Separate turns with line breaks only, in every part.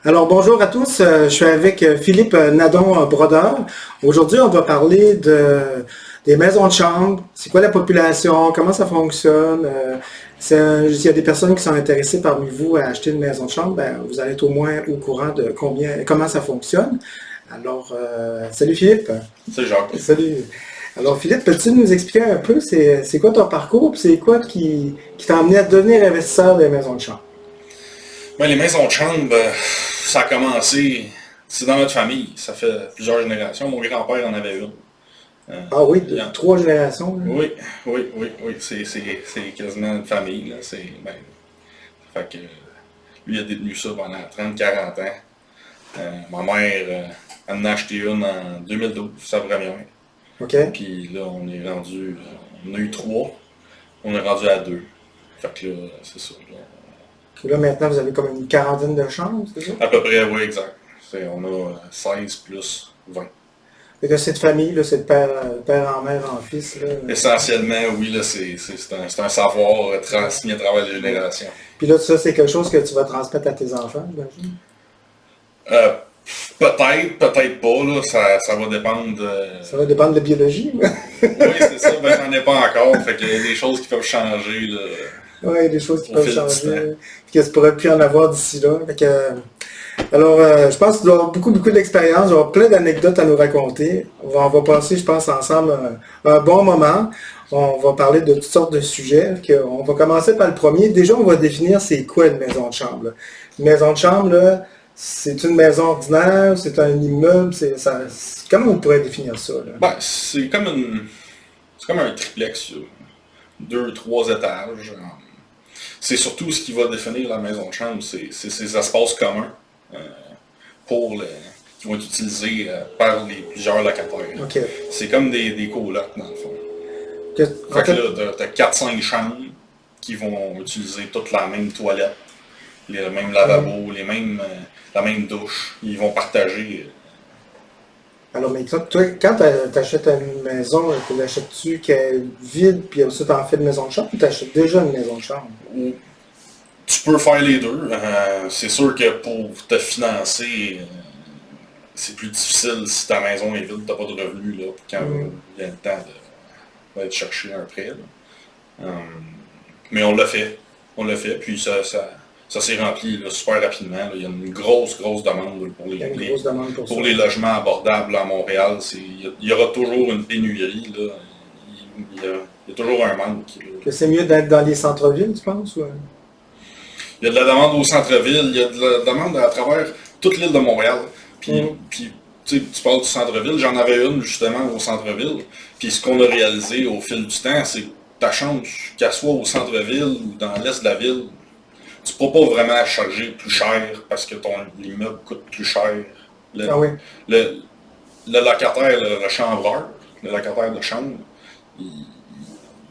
Alors bonjour à tous, je suis avec Philippe Nadon-Brodeur. Aujourd'hui, on va parler des maisons de chambre. C'est quoi la population? Comment ça fonctionne? S'il y a des personnes qui sont intéressées parmi vous à acheter une maison de chambre, ben, vous allez être au moins au courant de comment ça fonctionne. Alors, salut Philippe.
C'est Jacques.
Salut. Alors Philippe, peux-tu nous expliquer un peu c'est quoi ton parcours, puis c'est quoi qui t'a amené à devenir investisseur des maisons de chambre?
Ben, les maisons de chambre, ça a commencé, c'est dans notre famille, ça fait plusieurs générations. Mon grand-père en avait une.
Ah oui,
Il en-
trois générations, là.
Oui, oui, c'est quasiment une famille, là. Fait que lui a détenu ça pendant 30-40 ans. Ma mère en a acheté une en 2012, sa première.
OK.
Puis là, on a eu trois, on est rendu à deux. Fait que là, c'est ça, là.
Puis là, maintenant, vous avez comme une quarantaine de chambres, c'est ça?
À peu près, oui, exact. On a 16 plus 20.
Fait que c'est de famille, là, c'est de père en mère en fils, là.
Essentiellement, oui, là, c'est un savoir transmis à travers les générations.
Puis là, ça, c'est quelque chose que tu vas transmettre à tes enfants, j'imagine?
Euh, peut-être pas, là, ça va dépendre de...
Ça va dépendre de la biologie, mais...
Oui, c'est ça, ben j'en ai pas encore, fait qu'il y a des choses qui peuvent changer, là,
Ouais, il y a des choses qui
au
peuvent
fil du
changer,
temps.
puis que tu pourrais plus en avoir d'ici là. Fait que, alors, je pense que tu dois avoir beaucoup d'expérience, tu vas avoir plein d'anecdotes à nous raconter. On va passer, je pense, ensemble un bon moment. On va parler de toutes sortes de sujets. On va commencer par le premier. Déjà, on va définir c'est quoi une maison de chambre, là. Une maison de chambre, là, c'est une maison ordinaire, c'est un immeuble, comment on pourrait définir ça, là?
Ben, c'est comme un triplex, là. 2, 3 étages. C'est surtout ce qui va définir la maison de chambre, c'est ces espaces communs euh, qui vont être utilisés par plusieurs locataires.
OK.
C'est comme des colocs, dans le fond.
En
Fait que
fait,
là, t'as 4-5 chambres qui vont utiliser toute la même toilette, les mêmes lavabos, la même douche. Ils vont partager.
alors, mais toi, quand tu achètes une maison, tu l'achètes-tu qu'elle est vide, puis ensuite tu en fais une maison de chambre, ou tu achètes déjà une maison de chambre?
Tu peux faire les deux. C'est sûr que pour te financer, c'est plus difficile si ta maison est vide, t'as pas de revenus là, quand vient le temps d'aller te chercher un prêt. Là. Mais on l'a fait. On l'a fait, puis ça s'est rempli là, super rapidement. Là. Il y a une grosse demande pour
Il y a une grosse demande pour ça.
les logements abordables à Montréal. Il y aura toujours une pénurie. Là. Il y a toujours un manque. Là.
Que c'est mieux d'être dans les centres-villes, tu penses? Ou...
Il y a de la demande au centre-ville, il y a de la demande à travers toute l'île de Montréal. Puis tu parles du centre-ville, j'en avais une justement au centre-ville. Puis ce qu'on a réalisé au fil du temps, c'est que ta chambre, qu'elle soit au centre-ville ou dans l'est de la ville, tu ne pourras pas vraiment charger plus cher parce que l'immeuble coûte plus cher. Le,
Ah oui.
le, le locataire, le chambreur, le locataire de chambre, il,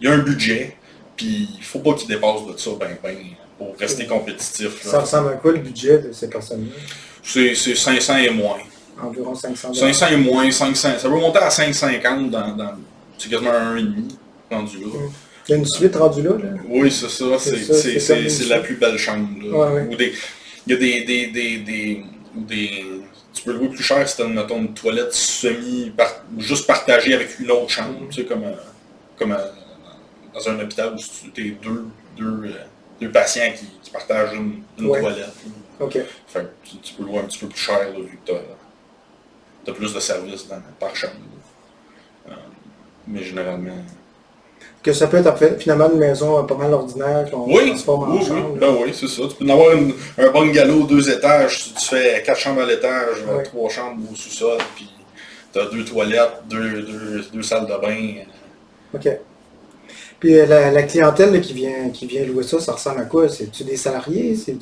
il a un budget, puis il ne faut pas qu'il dépasse de ça pour rester compétitif.
Ça
Là.
ressemble à quoi le budget de ces personnes-là?
C'est 500 et moins.
Environ 500
500 et moins, 500. Ça peut monter à 550 c'est quasiment un et demi rendu là.
Il y a une suite rendue là, là?
Oui, c'est ça. C'est la plus belle chambre. Là.
Ouais, ouais.
Il y a tu peux louer plus cher si tu as, mettons, une toilette juste partagée avec une autre chambre. Tu sais, dans un hôpital où tu es deux patients qui partagent une
Ouais.
toilette.
OK.
Fait que tu peux louer un petit peu plus cher là, vu que tu as plus de services par chambre. Mais généralement.
Que ça peut être en fait, finalement une maison pas mal ordinaire qu'on transforme en chambre.
Ben oui, c'est ça. Tu peux en avoir un bungalow 2 étages, tu fais 4 chambres à l'étage,
Ouais.
3 chambres au sous-sol, puis tu as 2 toilettes, deux salles de bain.
OK. Puis la clientèle là, qui vient louer ça, ça ressemble à quoi? C'est-tu des salariés? C'est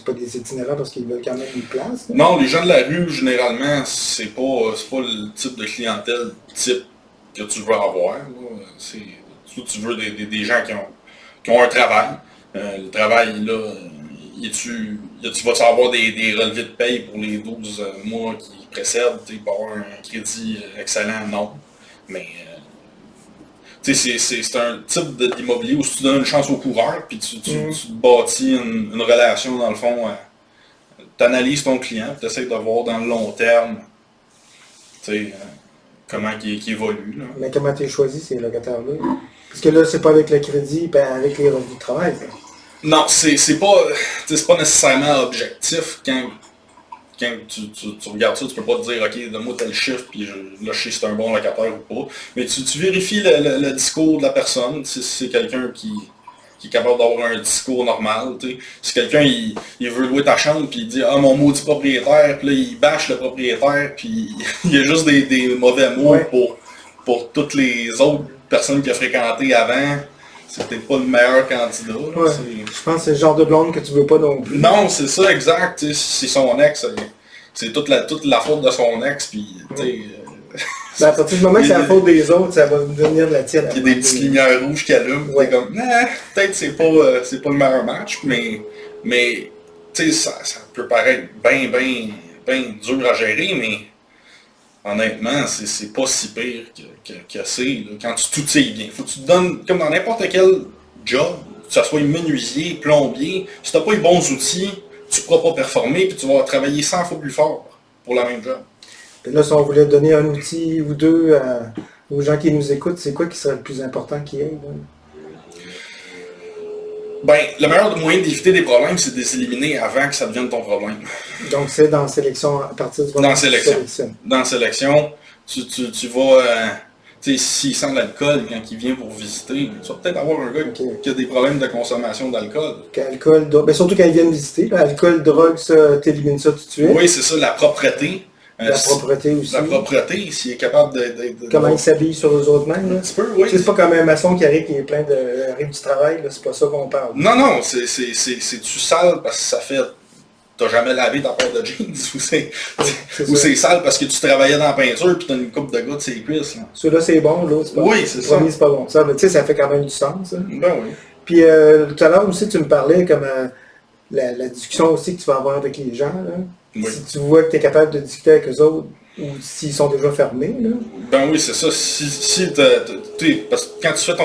pas des itinérants parce qu'ils veulent quand même une place? Là?
Non, les gens de la rue, généralement, c'est pas le type de clientèle type que tu veux avoir. Tu veux des gens qui ont un travail. Le travail, là, vas-tu avoir des relevés de paye pour les 12 mois qui précèdent? Tu vas avoir un crédit excellent? Non. Mais c'est un type d'immobilier où si tu donnes une chance au coureur, puis tu bâtis une relation, dans le fond, tu analyses ton client, tu essaies de voir dans le long terme, tu sais, comment il évolue. Là.
Mais comment tu as choisi ces locataires-là? Parce que là, c'est pas avec le crédit, ben avec les revenus de travail. Ça.
Non, c'est pas nécessairement objectif quand tu regardes ça, tu peux pas te dire, ok, donne-moi tel chiffre, puis là, je sais si c'est un bon locataire ou pas. Mais tu vérifies le discours de la personne, si c'est quelqu'un qui est capable d'avoir un discours normal. T'sais. Si quelqu'un il veut louer ta chambre, puis il dit, ah, mon maudit propriétaire, puis là, il bâche le propriétaire, puis il y a juste des mauvais mots pour toutes les autres personnes qu'il a fréquentées avant. C'est peut-être pas le meilleur candidat.
Ouais. Je pense que c'est le genre de blonde que tu veux pas non plus.
Non, c'est ça, exact. C'est son ex. C'est toute la faute de son ex. Puis,
ben, à partir du moment que c'est la faute des autres, ça va devenir de la tienne.
Il y a des petites lumières rouges qui allument. Ouais. T'es comme, peut-être c'est pas le meilleur match, mais ça peut paraître bien dur à gérer, mais honnêtement, c'est pas si pire que c'est. Là, quand tu t'outils bien. Faut que tu te donnes, comme dans n'importe quel job, que ce soit menuisier, plombier, si tu n'as pas les bons outils, tu ne pourras pas performer, puis tu vas travailler 100 fois plus fort pour la même job.
Et là, si on voulait donner un outil ou deux aux gens qui nous écoutent, c'est quoi qui serait le plus important qu'il y ait?
Ben, le meilleur moyen d'éviter des problèmes, c'est de les éliminer avant que ça devienne ton problème.
Donc, c'est dans la sélection, à partir du moment
où tu sélectionnes. Dans la sélection, tu vas... tu sais, s'il sent l'alcool quand il vient pour visiter, tu vas peut-être avoir un gars qui a des problèmes de consommation d'alcool.
Alcool, drogue... ben, surtout quand il vient visiter. Là, alcool, drogue, ça, t'élimines ça tout de suite.
Oui, c'est ça, la propreté.
La propreté aussi.
La propreté, s'il est capable de
comment il s'habille sur eux autres mêmes. Là.
Un petit peu, oui.
C'est pas comme un maçon qui arrive qui est plein de rives du travail, là. C'est pas ça qu'on parle.
Non, c'est-tu sale parce que ça fait... T'as jamais lavé ta paire de jeans ou c'est sale parce que tu travaillais dans la peinture puis t'as une coupe de gouttes sur les cuisses.
Celui-là c'est bon, l'autre c'est pas bon.
Oui, c'est ça.
C'est pas bon. Ça, tu sais, ça fait quand même du sens. Ça.
Ben oui.
Puis tout à l'heure aussi, tu me parlais comme la discussion aussi que tu vas avoir avec les gens. Là. Oui. Si tu vois que tu es capable de discuter avec eux autres ou s'ils sont déjà fermés. Là.
Ben oui, c'est ça. Parce que quand tu fais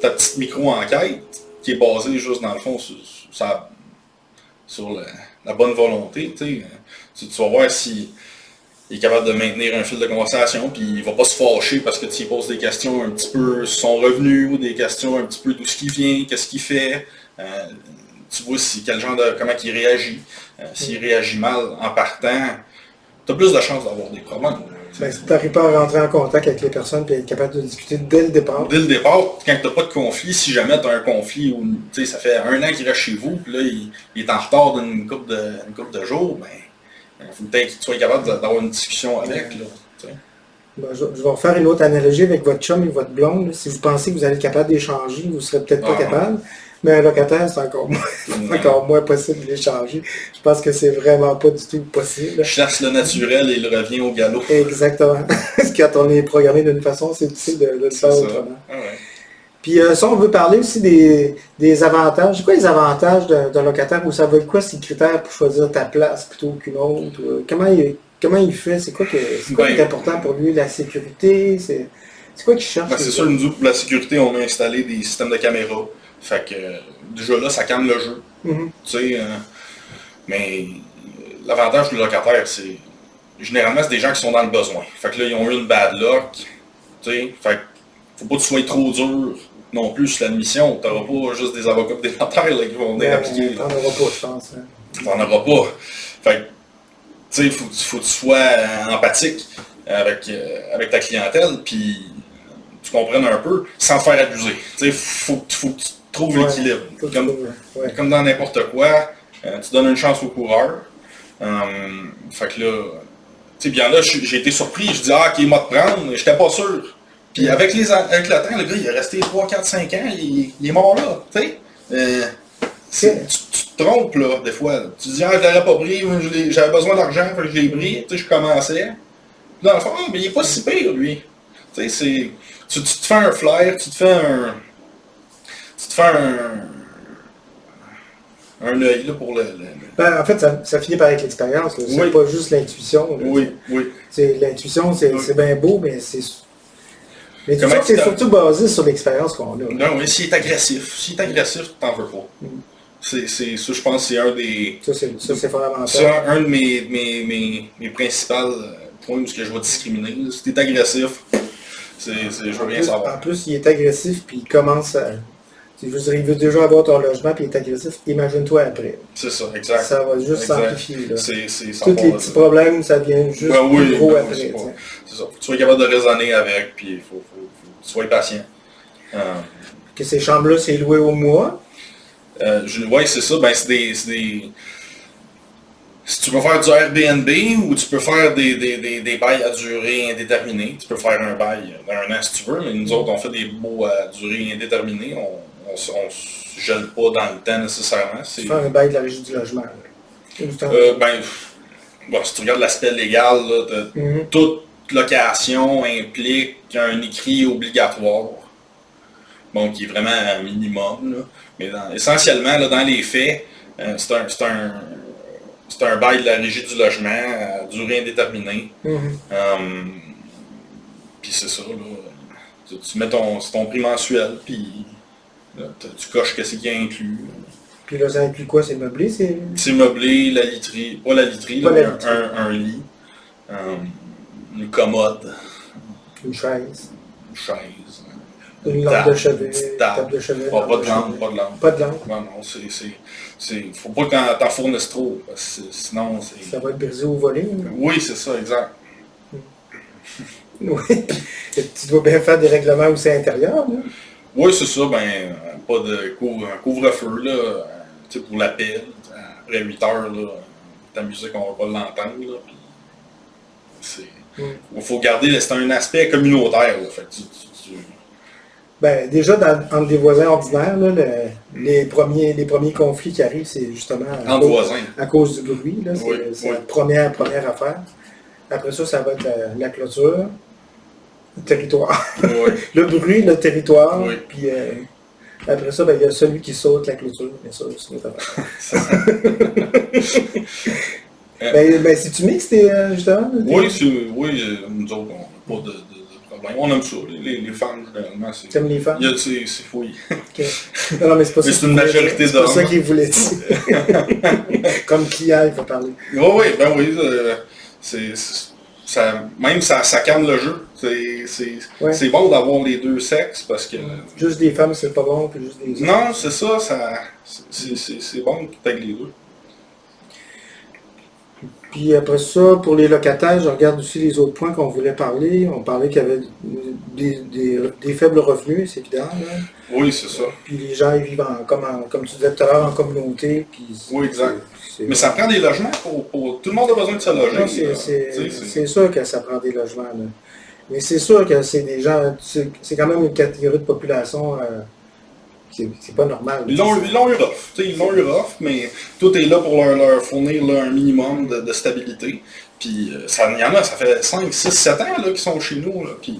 ta petite micro-enquête, qui est basée juste dans le fond sur la bonne volonté, tu vas voir s'il est capable de maintenir un fil de conversation, puis il va pas se fâcher parce que tu lui poses des questions un petit peu sur son revenu, ou des questions un petit peu d'où ce qu'il vient, qu'est-ce qu'il fait, tu vois comment il réagit. S'il réagit mal en partant, tu as plus de chances d'avoir des problèmes.
Ben, si tu n'arrives pas à rentrer en contact avec les personnes et être capable de discuter dès le départ.
Dès le départ, quand tu n'as pas de conflit, si jamais tu as un conflit où ça fait 1 an qu'il reste chez vous, puis là il est en retard d'une couple de jours, ben il faut peut-être que tu sois capable d'avoir une discussion avec. Là,
ben, je vais refaire une autre analogie avec votre chum et votre blonde. Là. Si vous pensez que vous allez être capable d'échanger, vous ne serez peut-être pas capable. Mais un locataire, c'est encore moins possible d'échanger. Je pense que c'est vraiment pas du tout possible.
Chasse le naturel et il revient au galop.
Exactement. Quand on est programmé d'une façon, c'est difficile de le faire autrement.
Ah ouais.
Puis ça, on veut parler aussi des avantages. C'est quoi les avantages d'un locataire ou ça veut être quoi ces critères pour choisir ta place plutôt qu'une autre? Comment il fait? C'est quoi qui est important pour lui? La sécurité? C'est quoi qu'il cherche?
Ben, c'est sûr, nous, pour la sécurité, on a installé des systèmes de caméras. Fait que déjà là, ça calme le jeu.
Mm-hmm.
Tu sais, mais l'avantage du locataire, c'est généralement c'est des gens qui sont dans le besoin. Fait que là, ils ont eu une bad luck. Tu sais, fait que faut pas que tu sois trop dur non plus sur l'admission. T'auras pas juste des avocats et des notaires là, qui vont venir appliquer.
T'en auras pas, je pense. Hein.
T'en auras pas. Fait que tu sais, faut que tu sois empathique avec ta clientèle, puis tu comprennes un peu, sans te faire abuser. Tu sais, faut que tu trouves l'équilibre. Comme dans n'importe quoi, tu donnes une chance au coureur. Fait que là, tu sais, bien là, j'ai été surpris, je dis, ok, il m'a te prendre, j'étais pas sûr. Puis avec le temps, le gars, il est resté 3, 4, 5 ans, il est mort là, tu sais. Tu te trompes, là, des fois. Tu dis, je l'aurais pas pris, j'avais besoin d'argent, fait que je l'ai pris, tu sais, je commençais. Dans le fond, mais il est pas si pire, lui. Tu sais, tu te fais un flair, tu te fais un œil là, pour le...
Ben, en fait, ça finit par être l'expérience. C'est pas juste l'intuition.
Oui.
L'intuition, c'est bien beau, mais c'est... L'intuition, c'est surtout basé sur l'expérience qu'on a.
Non, mais s'il est agressif, t'en veux pas. Ça, je pense que c'est un des...
Ça, c'est fondamental.
C'est un de mes principaux points où je vais discriminer. Si t'es agressif, je veux rien savoir.
En plus, il est agressif, puis il commence à... Je veux dire, il veut déjà avoir ton logement, puis il est agressif. Imagine-toi après.
C'est ça, exact.
Ça va juste
exact.
s'amplifier. Là.
Tous
les petits problèmes, ça devient juste plus gros après.
C'est ça. Faut que tu sois capable de raisonner avec, puis il faut que tu sois patient.
Que ces chambres-là, c'est loué au mois?
Oui, c'est ça. Ben, c'est des... Si tu peux faire du Airbnb ou tu peux faire des bails à durée indéterminée, tu peux faire un bail d'un an si tu veux, mais nous autres, on fait des baux à durée indéterminée. On se gèle pas dans le temps nécessairement.
Tu fais un bail de la régie du logement.
Si tu regardes l'aspect légal, là, toute location implique un écrit obligatoire. Bon, qui est vraiment un minimum. Là. Mais essentiellement, là, dans les faits, c'est un bail de la régie du logement à durée indéterminée. Puis c'est ça, là. Tu mets ton prix mensuel, puis tu coches qu'est-ce qui est inclus.
Puis là, ça inclut quoi? C'est meublé?
C'est meublé, la literie, pas la literie, là, un lit, une commode.
Une chaise.
Une
lampe de chevet, table de chevet.
Pas de lampe, pas de lampe.
Pas de lampe.
Non, faut pas que t'en fournisses trop, parce que sinon c'est...
Ça va être brisé au volet. Hein?
Oui, c'est ça, exact.
Oui. Tu dois bien faire des règlements aussi à l'intérieur, là.
Oui, c'est ça, pas de couvre-feu, là, tu sais, pour la paix, après 8 heures, là, ta musique, on va pas l'entendre, là, puis il faut garder, c'est un aspect communautaire, là, fait
Ben, déjà, entre des voisins ordinaires, là, les premiers conflits qui arrivent, c'est justement à cause du bruit. C'est la première affaire. Après ça va être la clôture, le territoire. Le bruit, le territoire. Puis après ça, il y a celui qui saute la clôture. Bien sûr, c'est notre affaire. C'est-tu mixte, justement?
Oui, nous autres, on n'a pas de problème. On aime ça. Les femmes, généralement, c'est...
T'aimes les femmes?
C'est fouillé.
Okay. Non, mais c'est pas ça.
C'est une majorité d'hommes.
C'est pas ça qu'il voulait dire. Comme client, il faut parler.
Même ça calme le jeu. C'est bon d'avoir les deux sexes parce que...
Juste des femmes, c'est pas bon, puis juste des hommes.
Non, c'est ça. C'est bon avec les deux.
Puis après ça, pour les locataires, je regarde aussi les autres points qu'on voulait parler. On parlait qu'il y avait des faibles revenus, c'est évident. Là.
Oui, c'est ça.
Puis les gens, ils vivent comme tu disais tout à l'heure, en communauté. Puis
oui, exact. Mais ça prend des logements pour... Tout le monde a besoin de se loger.
C'est sûr que ça prend des logements. Là. Mais c'est sûr que c'est des gens... C'est quand même une catégorie de population... c'est pas normal.
Ils l'ont eu rough. Ils l'ont eu rough, mais tout est là pour leur fournir là, un minimum de stabilité. Puis il y en a, ça fait 5, 6, 7 ans là, qu'ils sont chez nous. Là, puis,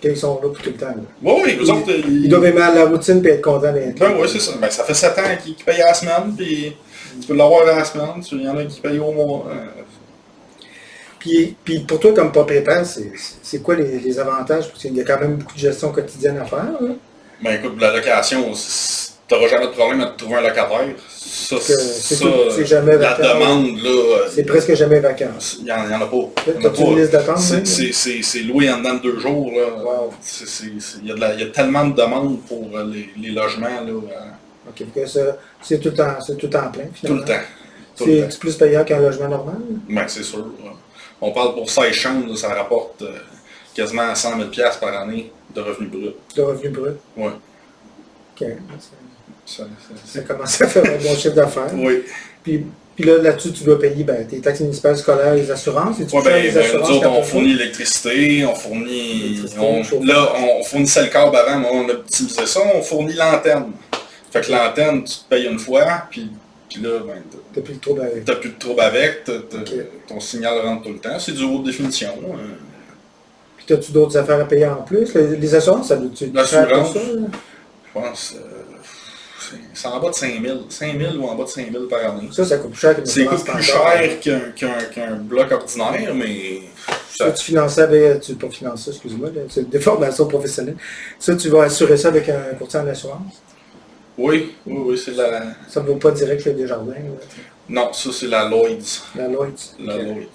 ils sont là pour tout le temps.
Oui, eux autres...
Ils doivent aimer la routine et être contents d'être là.
Oui, c'est ça. Ça fait 7 ans qu'ils payent à la semaine, puis tu peux l'avoir à la semaine. Il y en a qui payent au mois.
Puis pour toi, comme propriétaire, c'est quoi les avantages? Parce qu'il y a quand même beaucoup de gestion quotidienne à faire. Là.
Écoute, la location, tu n'auras jamais de problème à te trouver un locataire.
C'est jamais vacant.
La demande, là...
C'est presque jamais vacant.
Il n'y en a pas.
T'as-tu une liste d'attente?
C'est loué en dedans de 2 jours. Là.
Wow.
Il y a tellement de demandes pour les logements. Là,
OK, c'est tout le temps plein, finalement.
Tout le temps.
C'est plus payant qu'un logement normal?
C'est sûr. On parle pour 16 chambres, là, ça rapporte quasiment 100 000 $ par année de revenus bruts.
De revenus bruts?
Oui.
OK. Ça commence à faire un bon chiffre d'affaires.
Oui.
Puis là-dessus, tu dois payer tes taxes municipales, scolaires, les assurances. Et
nous autres, on fournit l'électricité, on fournit... On fournissait le câble avant, mais on a optimisé ça, on fournit l'antenne. Fait que l'antenne, tu te payes une fois, puis là,
t'as plus de trouble avec.
T'as plus de trouble avec, ton signal rentre tout le temps, c'est du haute définition.
Puis t'as-tu d'autres affaires à payer en plus? Les assurances, ça doit-tu être cher pour ça?
Je pense... c'est en bas de 5 000. 5 000 ou en bas de 5 000 par année.
Ça coûte plus cher qu'une assurance
standard. C'est plus cher qu'un bloc ordinaire, mais...
Ça, tu finançais avec... Tu pas financer, excuse-moi, c'est des formations professionnelles. Ça, tu vas assurer ça avec un courtier en assurance?
Oui, c'est la...
Ça ne vaut pas direct le Desjardins. Là.
Non, ça c'est la Lloyds.
La Lloyds.
La
Okay.
Lloyds.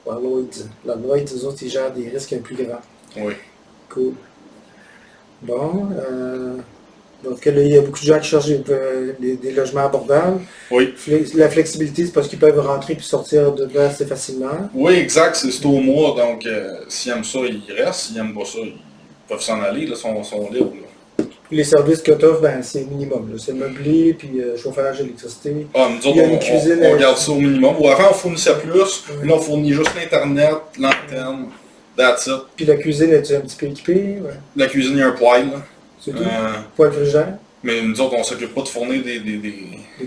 Ouais, Lloyds. La Lloyds, eux autres, ils gèrent des risques plus grands.
Oui.
Cool. Bon, donc là, il y a beaucoup de gens qui cherchent des logements abordables.
Oui.
La flexibilité, c'est parce qu'ils peuvent rentrer puis sortir de là assez facilement.
Oui, exact, c'est au mois, donc s'ils aiment ça, ils restent, s'ils n'aiment pas ça, ils peuvent s'en aller, là, sont libres. Là.
Puis les services que tu offres, ben, c'est minimum. C'est meublé, puis chauffage, électricité.
Ah, nous autres,
Il y a une cuisine,
on garde ça au minimum. Ou avant, on fournissait plus, là, on fournit juste l'Internet, l'antenne, that's it.
Puis la cuisine, est un petit peu équipée? Ouais.
La cuisine, il y a un poêle, là.
C'est tout? Poêle frigère?
Mais nous autres, on ne s'occupe pas de fournir
des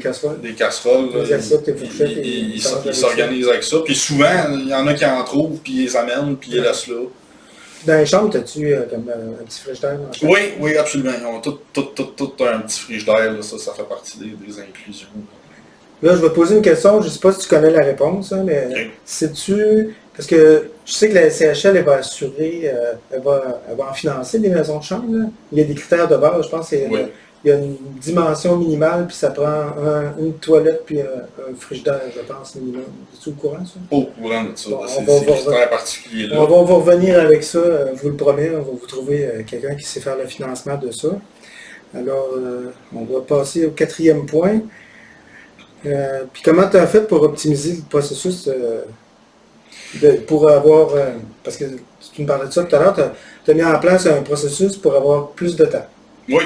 casseroles.
Des casseroles.
Des assiettes, des fourchettes.
Ils s'organisent avec ça. Puis souvent, il y en a qui en trouvent, puis ils les amènent, puis ils les laissent là.
Dans les chambres, as-tu comme un petit frigidaire?
Oui, absolument. Ils ont tout un petit frigidaire. Ça fait partie des inclusions.
Là, je vais te poser une question. Je ne sais pas si tu connais la réponse, hein, mais sais-tu... Parce que je sais que la CHL, elle va assurer, elle va en financer des maisons de chambre. Là. Il y a des critères de base, je pense. Il y a une dimension minimale, puis ça prend une toilette, puis un frigidaire, je pense, minimum. Es-tu au courant, ça?
Pas au courant de ça.
Bon,
c'est des critères particuliers là.
On va revenir avec ça, je vous le promets. On va vous trouver quelqu'un qui sait faire le financement de ça. Alors, on va passer au 4e point. Puis comment tu as fait pour optimiser le processus pour avoir, parce que tu me parlais de ça tout à l'heure, tu as mis en place un processus pour avoir plus de temps.
Oui.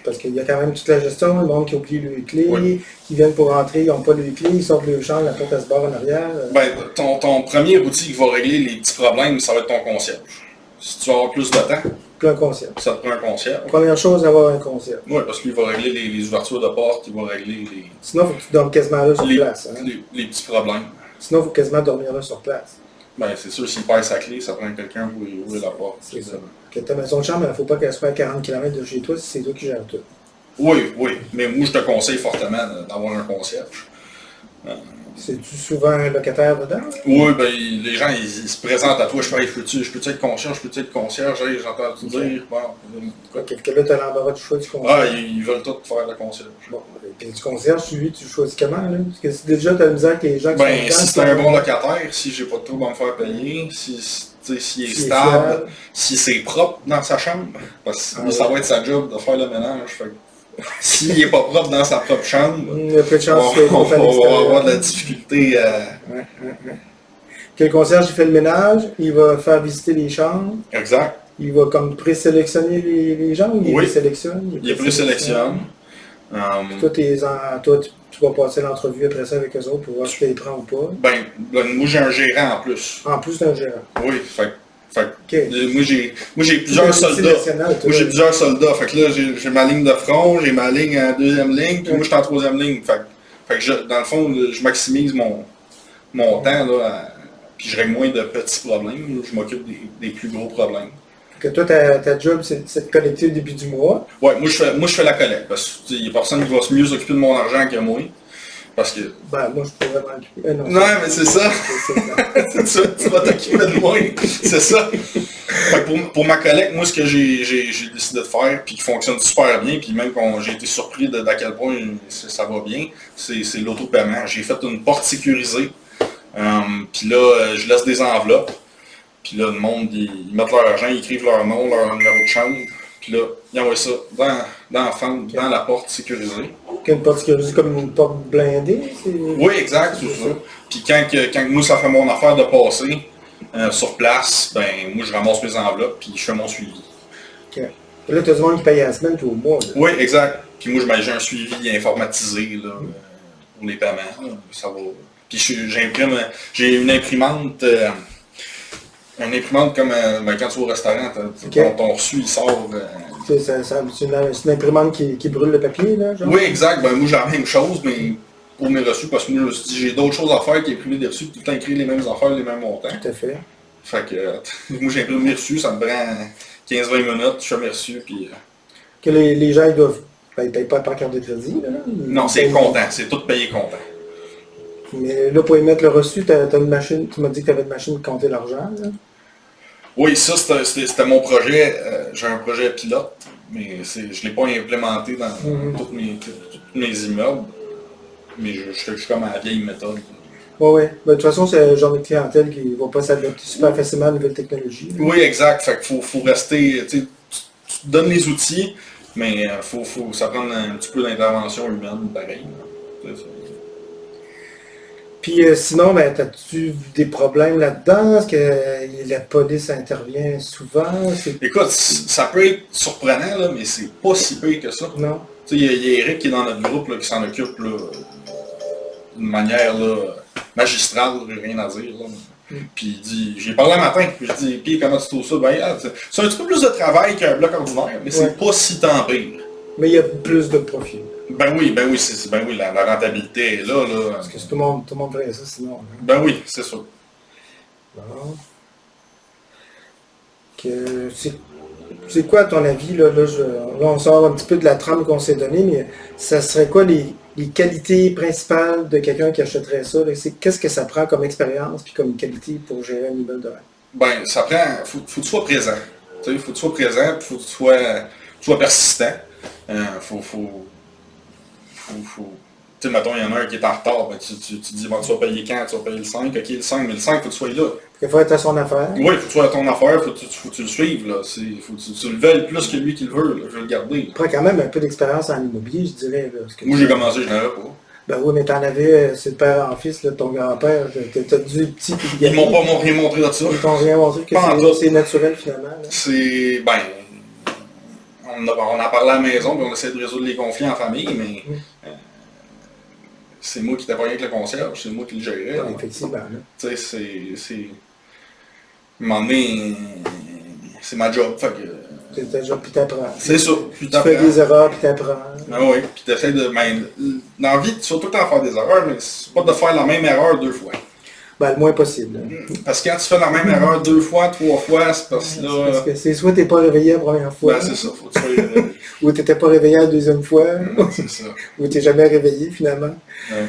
Parce qu'il y a quand même toute la gestion, le monde qui oublie les clés, qui viennent pour rentrer, ils n'ont pas les clés, ils sortent de leur chambre, la porte elle se barre en arrière.
Ben, ton premier outil qui va régler les petits problèmes, ça va être ton concierge. Si tu veux avoir plus de temps,
puis un concierge.
Ça te prend un concierge.
Première chose, avoir un concierge.
Oui, parce qu'il va régler les ouvertures de porte, il va régler
Sinon, il faut que tu dormes quasiment là sur place. Hein?
Les petits problèmes.
Sinon, il faut quasiment dormir là sur place.
Ben, c'est sûr, s'il perd sa clé, ça prend quelqu'un pour ouvrir la porte.
C'est ça. Que ta maison de chambre, il ne faut pas qu'elle soit à 40 km de chez toi si c'est toi qui gères tout.
Oui. Mais moi, je te conseille fortement d'avoir un concierge.
C'est-tu souvent un locataire dedans?
Oui, ben, les gens, ils se présentent à toi. Je peux-tu être concierge? Hey, j'entends tout dire. Bon,
que là, tu as l'embarras du choix du concierge.
Ah, ils veulent tout faire le concierge.
Bon, puis du concierge, tu choisis comment, là? Parce que si déjà tu as misère avec les gens qui
ben,
sont
si c'est un bon locataire, si j'ai pas de trouble à me faire payer, s'il est stable, si c'est propre dans sa chambre, parce que ça va être sa job de faire le ménage. S'il n'est pas propre dans sa propre chambre,
il y a peu de chance
on va avoir de la difficulté.
Que le concierge il fait le ménage, il va faire visiter les chambres.
Exact.
Il va comme présélectionner les gens ou il présélectionne?
Il présélectionne.
Toi, tu vas passer l'entrevue après ça avec eux autres pour voir si tu les prends ou pas.
Ben, moi j'ai un gérant en plus.
En plus d'un gérant.
Oui, moi j'ai plusieurs soldats. Moi j'ai plusieurs soldats. Fait que là j'ai ma ligne de front, j'ai ma ligne en deuxième ligne, puis moi je suis en troisième ligne. Fait que dans le fond, je maximise mon temps là, puis je règle moins de petits problèmes. Je m'occupe des plus gros problèmes.
Que toi, ta job, c'est de collecter au début du mois.
Oui, moi je fais la collecte. Parce qu'il n'y a personne qui va se mieux occuper de mon argent que moi. Parce que...
Ben, moi, je pourrais m'en occuper.
Non, mais c'est ça. Tu vas t'occuper de moi. C'est ça. Fait que pour ma collecte, moi, ce que j'ai décidé de faire, puis qui fonctionne super bien, puis même quand j'ai été surpris d'à quel point ça va bien, c'est l'autopaiement. J'ai fait une porte sécurisée. Puis là, je laisse des enveloppes. Puis là, le monde, ils mettent leur argent, ils écrivent leur nom, leur numéro de chambre. Puis là, ils envoient ça dans la porte sécurisée.
Une porte sécurisée comme une porte blindée?
Oui, exact, c'est ça. Puis quand moi, ça fait mon affaire de passer sur place, ben moi, je ramasse mes enveloppes, puis je fais mon suivi.
OK. Et là, tu as du monde qui paye à la semaine puis au mois. Là.
Oui, exact. Puis moi, j'ai un suivi informatisé là, pour les paiements. Ça va. Puis j'ai une imprimante... Une imprimante comme quand tu vas au restaurant, ton reçu il sort.
C'est une imprimante qui brûle le papier, là, genre?
Oui, exact. Ben, moi j'ai la même chose, mais pour mes reçus, parce que moi je me suis dit j'ai d'autres choses à faire qu'imprimer des reçus, tout le temps écrire les mêmes affaires, les mêmes montants.
Tout à fait.
Fait que moi j'imprime mes reçus, ça me prend 15-20 minutes, je fais mes reçus, puis...
Que les gens, ils doivent... Ben, ils payent pas par carte de crédit, là?
Non, c'est comptant, c'est tout payé comptant.
Mais là, pour émettre le reçu, tu as une machine, tu m'as dit que tu avais une machine de compter l'argent, là?
Oui, ça c'était mon projet. J'ai un projet pilote. mais je ne l'ai pas implémenté dans tous mes immeubles. Mais je suis comme à la vieille méthode.
Oui. De toute façon, c'est le genre de clientèle qui ne va pas s'adapter super facilement à la nouvelle technologie.
Oui, exact. Fait qu'il faut rester. Tu te donnes les outils, mais ça prend un petit peu d'intervention humaine, pareil.
Puis sinon, ben, as-tu des problèmes là-dedans? Est-ce que la police intervient souvent?
Écoute, ça peut être surprenant, là, mais c'est pas si pire que ça.
Non.
Tu sais, il y a Eric qui est dans notre groupe là, qui s'en occupe là, d'une manière là, magistrale, rien à dire. Là. Puis il dit, j'ai parlé un matin, puis je dis, puis comment tu trouves ça? Ben, c'est un petit peu plus de travail qu'un bloc ordinaire, mais c'est pas si tant pire.
Mais il y a plus de profit.
Ben oui, la rentabilité est là.
Parce que tout le monde ferait ça sinon. Hein.
Ben oui, c'est sûr.
Bon. C'est quoi à ton avis, là, on sort un petit peu de la trame qu'on s'est donnée, mais ça serait quoi les qualités principales de quelqu'un qui achèterait ça? Qu'est-ce que ça prend comme expérience puis comme qualité pour gérer un immeuble de rente?
Ben, ça prend. Faut que tu sois présent. Faut que tu sois présent, faut que tu sois persistant. Tu sais, mettons, il y en a un qui est en retard, ben, tu dis, bon, tu vas payer quand? Tu vas payer le 5, ok, le 5, mais le 5, faut que tu sois là.
Il faut être à son affaire.
Oui, il faut que tu sois à ton affaire, faut que tu le suives, là. Faut que tu le veuilles plus que lui qui le veut, là. Je veux le garder.
Tu prends quand même un peu d'expérience en immobilier, je dirais. Là,
moi, j'ai commencé, je n'en avais pas.
Ben oui, mais t'en avais, c'est le père en fils, là, ton grand-père, t'as dû petit.
Ils m'ont pas rien montré de ça.
Ils t'ont rien montré que c'est naturel, finalement. Là.
C'est, ben, on en parlait à la maison, puis on essaie de résoudre les conflits en famille, mais c'est moi qui n'étais pas rien avec le concierge, c'est moi qui le gérais.
Ouais, effectivement.
Tu sais, c'est... À un moment donné, c'est ma job, fait que...
C'est ta job, puis t'apprends.
C'est ça, puis
tu fais des erreurs, puis t'apprends.
Ah oui, puis t'essaies de... Ben, dans la vie, tu vas tout le temps faire des erreurs, mais c'est pas de faire la même erreur 2 fois.
Ben, le moins possible.
Parce que quand tu fais la même erreur 2 fois, 3 fois, c'est parce que là...
C'est parce que c'est soit t'es pas réveillé la première fois.
Ben, c'est ça, faut que tu sois réveillé.
Ou t'étais pas réveillé la deuxième fois.
C'est ça.
Ou t'es jamais réveillé, finalement.
Ouais.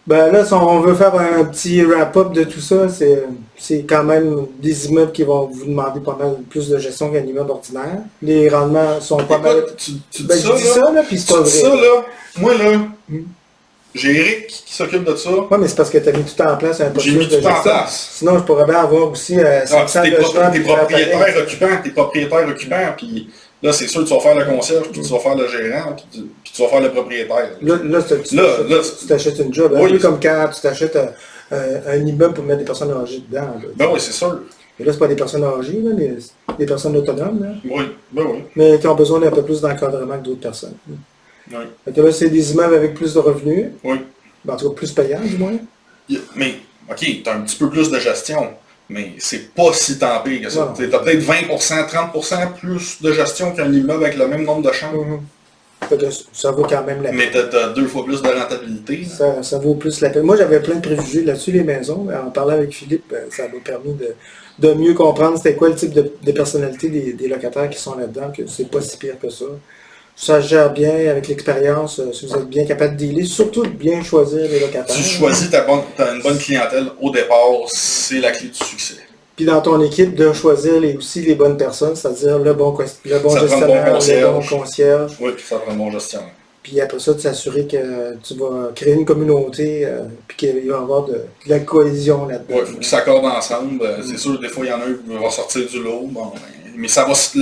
Ben là, si on veut faire un petit wrap-up de tout ça, c'est quand même des immeubles qui vont vous demander pas mal plus de gestion qu'un immeuble ordinaire. Les rendements sont pas mal...
Tu dis
ben,
ça,
je dis ça, là, puis c'est pas vrai.
Ça, là, moi, là, j'ai Eric qui s'occupe de ça.
Oui, mais c'est parce que tu as mis tout en place un
J'ai mis tout en place.
Sinon, je pourrais bien avoir aussi
tes propriétaires occupants, puis là, c'est sûr que tu vas faire le concierge, puis tu vas faire le gérant, puis tu vas faire le propriétaire.
Là, tu t'achètes une job. Oui. Un peu comme quand tu t'achètes un immeuble pour mettre des personnes âgées dedans. Là.
Ben oui, c'est sûr.
Et là, c'est pas des personnes âgées, là, mais des personnes autonomes. Là.
Oui, ben oui.
Mais qui ont besoin d'un peu plus d'encadrement que d'autres personnes.
Oui.
Fait que là, c'est des immeubles avec plus de revenus.
Oui.
Ben, en tout cas, plus payants, du moins.
Mais, OK, tu as un petit peu plus de gestion, mais c'est pas si tant pire que ça. Tu as peut-être 20%, 30% plus de gestion qu'un immeuble avec le même nombre de chambres.
Fait que ça vaut quand même la peine.
Mais tu as 2 fois plus de rentabilité.
Ça vaut plus la peine. Moi, j'avais plein de préjugés là-dessus, les maisons. En parlant avec Philippe, ça m'a permis de mieux comprendre c'était quoi le type de personnalité des locataires qui sont là-dedans, que c'est pas si pire que ça. Ça se gère bien avec l'expérience, si vous êtes bien capable de dealer, surtout de bien choisir les locataires.
Tu choisis t'as une bonne clientèle au départ, c'est la clé du succès.
Puis dans ton équipe, de choisir aussi les bonnes personnes, c'est-à-dire le bon gestionnaire, le bon concierge.
Oui, puis ça prend un bon gestionnaire.
Puis après ça, de s'assurer que tu vas créer une communauté, puis qu'il va y avoir de la cohésion là-dedans.
Oui, il faut qu'ils s'accordent ensemble. C'est sûr, des fois, il y en a un qui va sortir du lot. Bon, mais ça va... Tu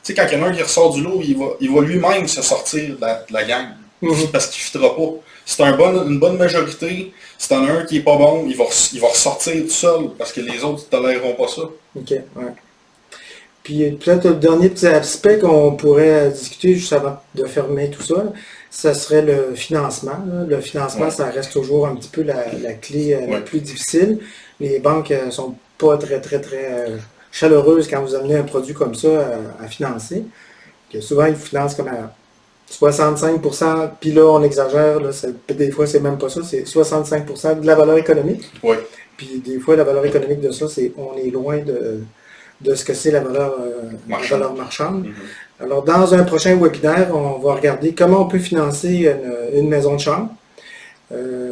sais, quand il y en a un qui ressort du lot, il va lui-même se sortir de la gang. Parce qu'il ne fitera pas. Si tu as une bonne majorité, si tu en as un qui n'est pas bon, il va ressortir tout seul. Parce que les autres ne toléreront pas ça.
OK, ouais. Puis peut-être le dernier petit aspect qu'on pourrait discuter juste avant de fermer tout ça, ça serait le financement. Là. Le financement, ça reste toujours un petit peu la clé la plus difficile. Les banques sont pas très chaleureuses quand vous amenez un produit comme ça à financer. Que souvent, ils financent comme à 65%, puis là, on exagère, là, des fois, c'est même pas ça, c'est 65% de la valeur économique.
Oui.
Puis des fois, la valeur économique de ça, on est loin de ce que c'est la valeur marchande. Alors, dans un prochain webinaire, on va regarder comment on peut financer une maison de chambre,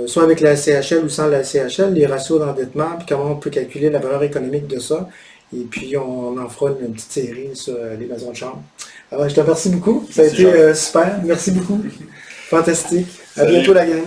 soit avec la CHL ou sans la CHL, les ratios d'endettement, puis comment on peut calculer la valeur économique de ça. Et puis, on en fera une petite série sur les maisons de chambre. Alors, je te remercie beaucoup. Ça a
Merci,
été
Jean.
super. Merci beaucoup. Fantastique. À
Salut.
bientôt, la gang.